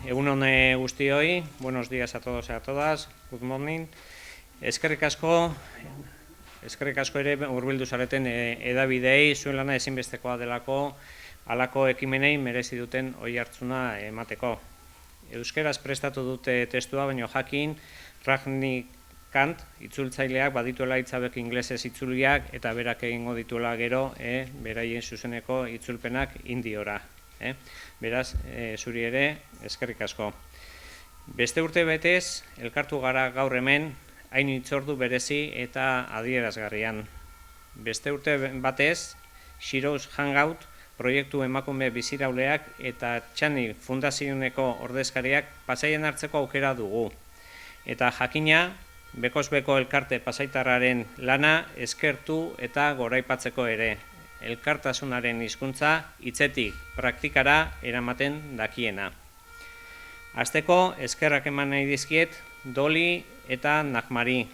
Egunon guztioi, buenos días a todos y a todas, good morning. Eskerrik asko ere hurbildu zareten hedabidei, zuen lana ezinbestekoa delako halako ekimenei merezi duten oihartzuna emateko. Euskeraz prestatu dute testua, baina jakin Ragni Kant itzultzaileak badituela hitzabek ingelesez itzuliak eta berak egingo dituela gero beraien zuzeneko itzulpenak indiora. Beraz, zuri ere, eskerrik asko. Beste urte betez, elkartu gara gaur hemen, hain hitzordu berezi eta adierazgarrian. Beste urte batez, Heroes Hangout proiektu emakume bizirauleak eta Txani Fundazioneko ordezkariak Pasaian hartzeko aukera dugu. Eta jakina, bekozbeko elkarte pasaitarraren lana eskertu eta goraipatzeko ere. Elkartasunaren hizkuntza hitzetik praktikara eramaten dakiena. Hasteko eskerrak eman nahi dizkiet Doli eta Nagmari,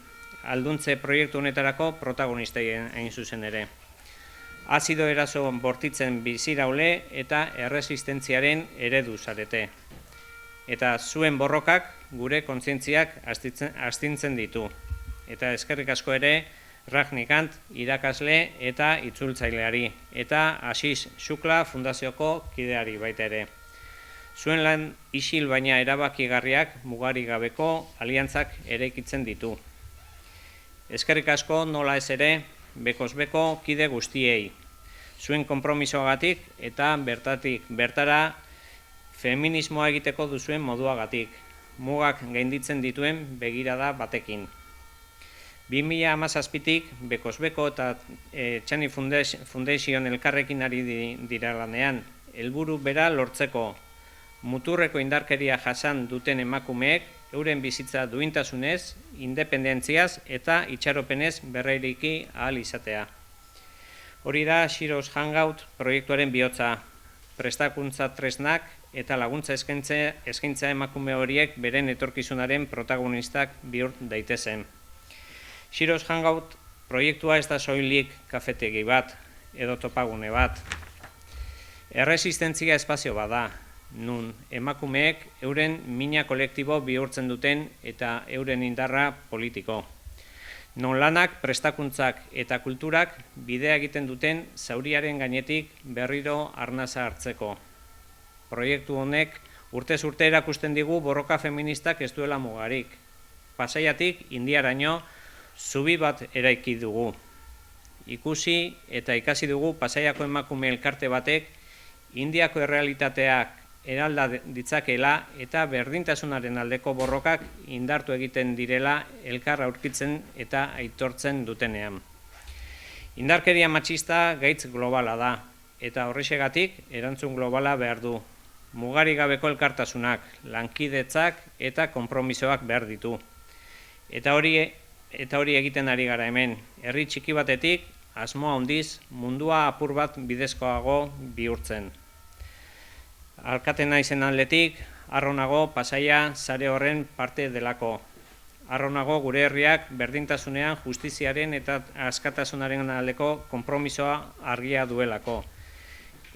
alduntze proiektu honetarako protagonistei hain zuzen ere. Azido eraso bortitzen biziraule eta erresistentziaren eredu zarete. Eta zuen borrokak gure kontzientziak astintzen ditu. Eta eskerrik asko ere Ragni Kant irakasle eta itzultzaileari, eta Aziz Xukla Fundazioko kideari baita ere. Zuen lan isil baina erabakigarriak mugarik gabeko aliantzak eraikitzen ditu. Eskerrik asko nola ez ere bekozbeko kide guztiei. Zuen konpromisoagatik eta bertatik bertara feminismoa egiteko duzuen moduagatik, mugak gainditzen dituen begirada batekin. 2017tik bekozbeko eta Txani Foundation elkarrekin ari dira lanean, helburu bera lortzeko. Muturreko indarkeria jasan duten emakumeek euren bizitza duintasunez, independentziaz eta itxaropenez berreiriki ahal izatea. Hori da Heroes Hangout proiektuaren bihotza, prestakuntza tresnak eta laguntza eskaintza emakume horiek beren etorkizunaren protagonistak bihur daitezen. Heroes Hangout proiektua ez da soilik kafetegi bat edo topagune bat. Erresistentzia espazio bada, nun emakumeek euren mina kolektibo bihurtzen duten eta euren indarra politiko. Non lanak, prestakuntzak eta kulturak bidea egiten duten zauriaren gainetik berriro arnasa hartzeko. Proiektu honek urtez urte erakusten digu borroka feministak ez duela mugarik. Pasaiatik Indiaraino zubi bat eraiki dugu. Ikusi eta ikasi dugu Pasaiako emakume elkarte batek Indiako errealitateak eralda ditzakeela eta berdintasunaren aldeko borrokak indartu egiten direla elkar aurkitzen eta aitortzen dutenean. Indarkeria matxista gaitz globala da, eta horrexegatik erantzun globala behar du. Mugarik gabeko elkartasunak, lankidetzak eta konpromisoak behar ditu. Eta hori egiten ari gara hemen, herri txiki batetik, asmoa handiz, mundua apur bat bidezkoago bihurtzen. Alkate naizen aldetik, harro nago Pasaia sare horren parte delako. Harro nago gure herriak berdintasunean justiziaren eta askatasunaren aldeko konpromisoa argia duelako.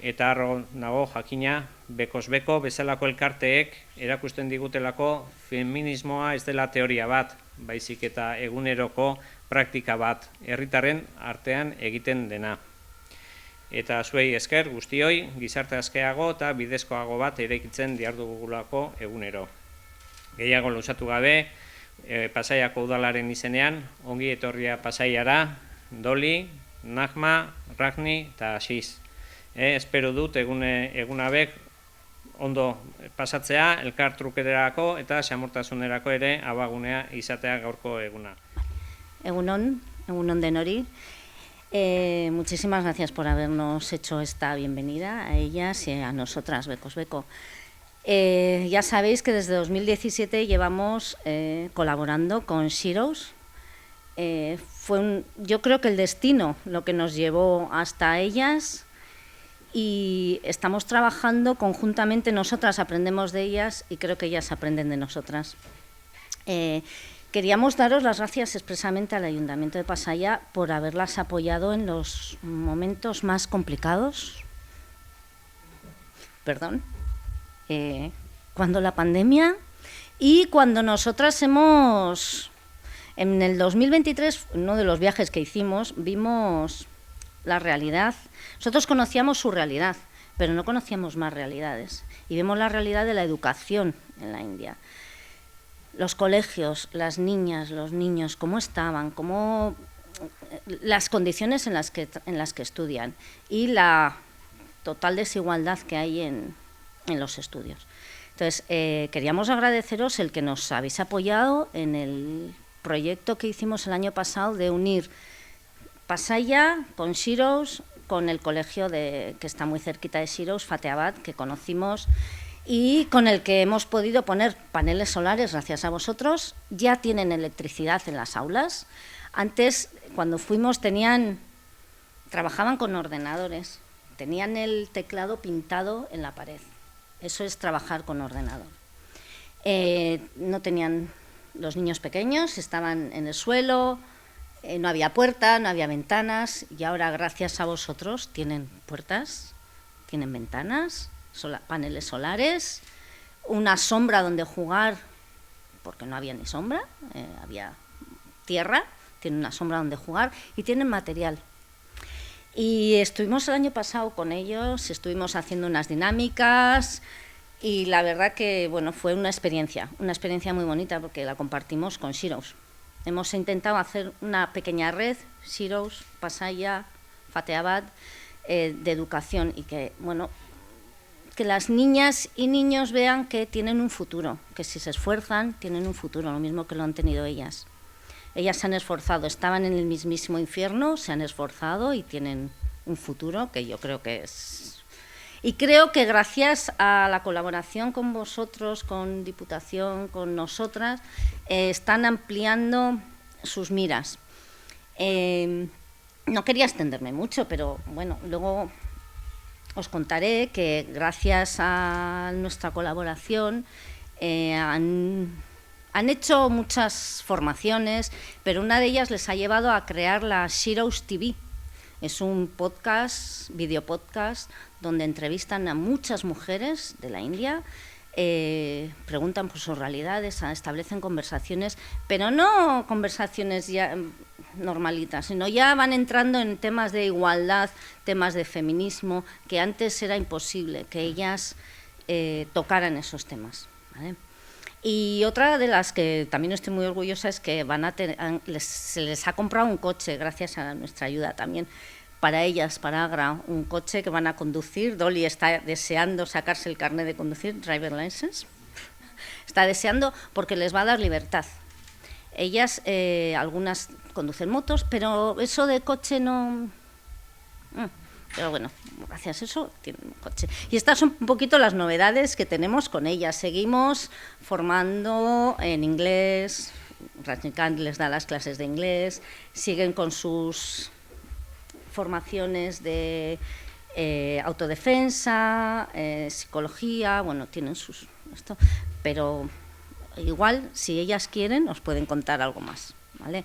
Eta harro nago jakina bekozbeko bezalako elkarteek erakusten digutelako feminismoa ez dela teoria bat, baizik eta eguneroko praktika bat, herritarren artean egiten dena. Eta zuei esker guztioi gizarte askeago eta bidezkoago bat eraikitzen dihardugulako egunero. Gehiago luzatu gabe, Pasaiako udalaren izenean, ongi etorria Pasaiara, Doli, Nagma, Ragni eta Aziz. Espero dut egunabek ondo pasatzea, elkar trukerako eta xamurtasunerako ere abagunea izatea gaurko eguna. Egunon denori. Muchísimas gracias por habernos hecho esta bienvenida a ellas y a nosotras, Becosbeco. Ya sabéis que desde 2017 llevamos colaborando con Heroes. Yo creo que el destino lo que nos llevó hasta ellas y estamos trabajando conjuntamente, nosotras aprendemos de ellas y creo que ellas aprenden de nosotras. Queríamos daros las gracias expresamente al Ayuntamiento de Pasaia por haberlas apoyado en los momentos más complicados. Perdón. cuando la pandemia y cuando nosotras hemos... En el 2023, uno de los viajes que hicimos, vimos la realidad. Nosotros conocíamos su realidad, pero no conocíamos más realidades. Y vemos la realidad de la educación en la India. Los colegios, las niñas, los niños, cómo estaban, las condiciones en las que estudian y la total desigualdad que hay en los estudios. Entonces, queríamos agradeceros el que nos habéis apoyado en el proyecto que hicimos el año pasado de unir Pasaya con Shirows, con el colegio que está muy cerquita de Shirows, Fatehabad, que conocimos, y con el que hemos podido poner paneles solares gracias a vosotros. Ya tienen electricidad en las aulas. Antes, cuando fuimos, trabajaban con ordenadores, tenían el teclado pintado en la pared. Eso es trabajar con ordenador. No tenían... Los niños pequeños estaban en el suelo, no había puerta, no había ventanas, y ahora, gracias a vosotros, tienen puertas, tienen ventanas, paneles solares, una sombra donde jugar, porque no había ni sombra, había tierra, tienen una sombra donde jugar y tienen material. Y estuvimos el año pasado con ellos, estuvimos haciendo unas dinámicas. Y la verdad que bueno, fue una experiencia muy bonita porque la compartimos con Shirows. Hemos intentado hacer una pequeña red, Shirows, Pasaya, Fatehabad, de educación y que las niñas y niños vean que tienen un futuro, que si se esfuerzan tienen un futuro, lo mismo que lo han tenido ellas. Ellas se han esforzado, estaban en el mismísimo infierno, se han esforzado y tienen un futuro que yo creo que es... Y creo que gracias a la colaboración con vosotros, con Diputación, con nosotras, están ampliando sus miras. No quería extenderme mucho, pero bueno, luego os contaré que gracias a nuestra colaboración han hecho muchas formaciones, pero una de ellas les ha llevado a crear la Shirows TV. Es un podcast, videopodcast, donde entrevistan a muchas mujeres de la India, preguntan por sus realidades, establecen conversaciones, pero no conversaciones ya normalitas, sino ya van entrando en temas de igualdad, temas de feminismo, que antes era imposible que ellas tocaran esos temas, ¿vale? Y otra de las que también estoy muy orgullosa es que se les ha comprado un coche, gracias a nuestra ayuda también, para ellas, para Agra, un coche que van a conducir. Dolly está deseando sacarse el carnet de conducir, driver license. Está deseando porque les va a dar libertad. Ellas, algunas conducen motos, pero eso de coche no... Pero bueno, gracias a eso tienen un coche. Y estas son un poquito las novedades que tenemos con ellas. Seguimos formando en inglés, Rajnikant les da las clases de inglés, siguen con sus formaciones de autodefensa, psicología, bueno, tienen pero igual, si ellas quieren, nos pueden contar algo más, ¿vale?